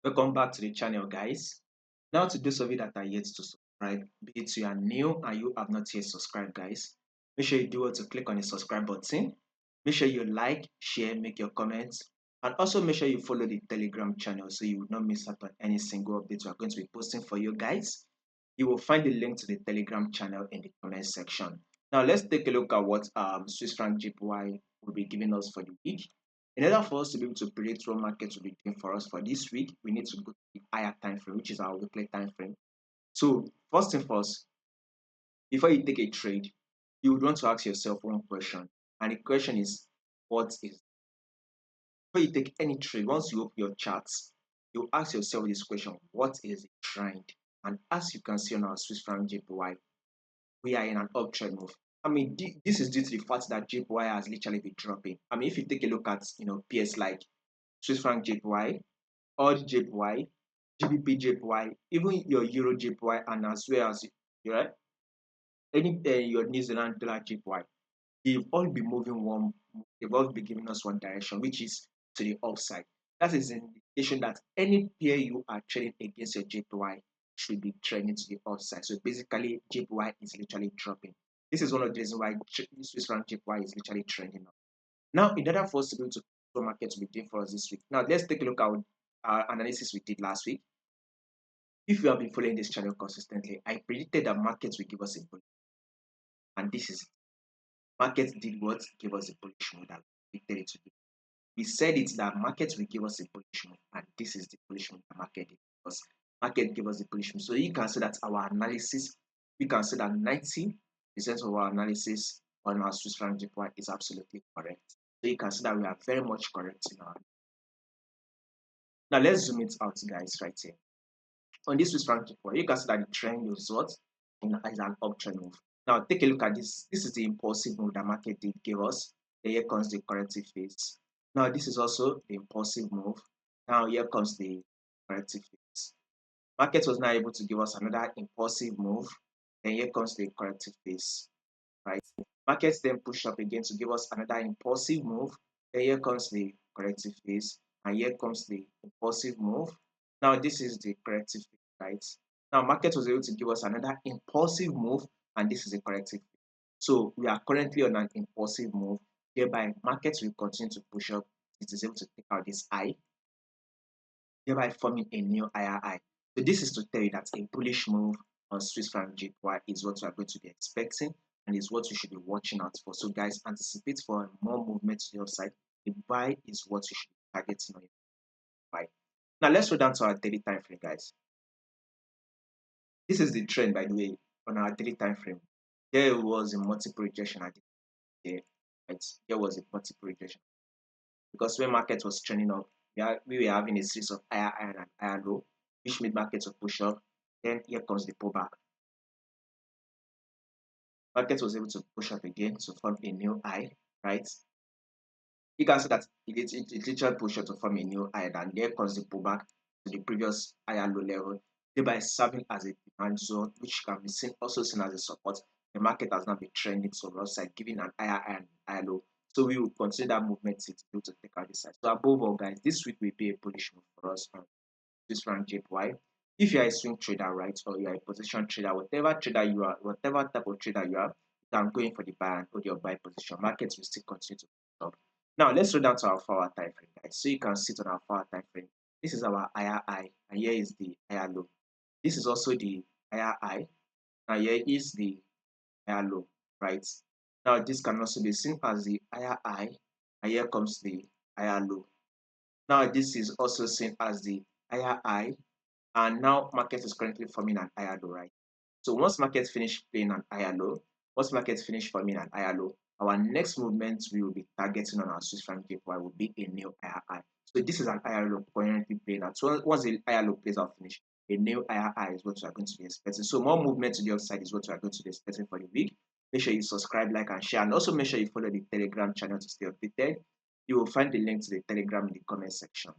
Welcome back to the channel, guys. Now, to those of you that are yet to subscribe, be it you are new and you have not yet subscribed, guys, make sure you do what to click on the subscribe button. Make sure you like, share, make your comments, and also make sure you follow the Telegram channel so you will not miss out on any single update we are going to be posting for you guys. You will find the link to the Telegram channel in the comment section. Now, let's take a look at what Swiss franc JPY will be giving us for the week. In order for us to be able to predict what market will be doing for us for this week, we need to go to the higher time frame, which is our weekly time frame. So, first thing first, before you take a trade, you would want to ask yourself one question, and the question is, what is? Before you take any trade, once you open your charts, you ask yourself this question: what is the trend? And as you can see on our Swiss franc JPY, we are in an uptrend move. I mean, this is due to the fact that JPY has literally been dropping. I mean, if you take a look at peers like Swiss franc JPY, odd JPY, GBP JPY, even your Euro JPY, and as well as your your New Zealand dollar JPY, they've all been moving one. They've all been giving us one direction, which is to the upside. That is an indication that any pair you are trading against your JPY should be trending to the upside. So basically, JPY is literally dropping. This is one of the reasons why Swiss franc JPY is literally trending up. Now, in order for us to be able to the market to be doing for us this week, now let's take a look at our analysis we did last week. If you have been following this channel consistently, I predicted that markets will give us a bullish, and this is it. Markets did what? Give us a bullish move that we predicted it to do. We said it that markets will give us a bullish move, and this is the bullish move the market did. Because market gave us a bullish move. So you can see that our analysis, we can say that 90% of our analysis on our Swiss franc JPY is absolutely correct. So you can see that we are very much correct in our. Now let's zoom it out, guys, right here. On this Swiss franc JPY, you can see that the trend is what? Is an uptrend move. Now take a look at this. This is the impulsive move that market did give us. Here comes the corrective phase. Now this is also the impulsive move. Now here comes the corrective phase. Market was now able to give us another impulsive move. Then here comes the corrective phase. Right? Markets then push up again to give us another impulsive move. Then here comes the corrective phase. And here comes the impulsive move. Now this is the corrective phase, right? Now market was able to give us another impulsive move, and this is a corrective phase. So we are currently on an impulsive move, thereby markets will continue to push up. It is able to take out this high, thereby forming a new higher high. So this is to tell you that a bullish move on Swiss franc JPY is what we are going to be expecting, and is what you should be watching out for. So guys, anticipate for more movement to the upside. The buy is what you should be targeting on your buy. Now let's go down to our daily time frame, guys. This is the trend, by the way, on our daily time frame. There was a multiple rejection at the right? There was a multiple rejection because when market was trending up, we were having a series of higher high and higher low, which made markets to push up. Then here comes the pullback. Market was able to push up again to form a new high, right? You can see that it literally pushed up to form a new high, and there comes the pullback to the previous higher low level, thereby serving as a demand zone, which can be also seen as a support. The market has now been trending to the upside, giving an higher high and higher low. So we will consider that movement to be able to take out this side. So above all, guys, this week will be a bullish move for us on Swiss franc JPY. If you are a swing trader, right, or you are a position trader, whatever trader you are, whatever type of trader you are, I'm going for the buy and hold your buy position. Markets will still continue to push up. Now let's roll down to our 4-hour time frame, guys. So you can see it on our 4-hour time frame. This is our higher high, and here is the higher low. This is also the higher high, and here is the higher low, right? Now this can also be seen as the higher high, and here comes the higher low. Now this is also seen as the higher high, and now market is currently forming an higher low, right? So once market finish playing an higher low, once market finish forming an higher low, our next movement we will be targeting on our Swiss franc JPY will be a new higher high. So this is an higher low currently playing out. So once the higher low plays out finish, a new higher high is what we are going to be expecting. So more movement to the upside is what we are going to be expecting for the week. Make sure you subscribe, like, and share, and also make sure you follow the Telegram channel to stay updated. You will find the link to the Telegram in the comment section.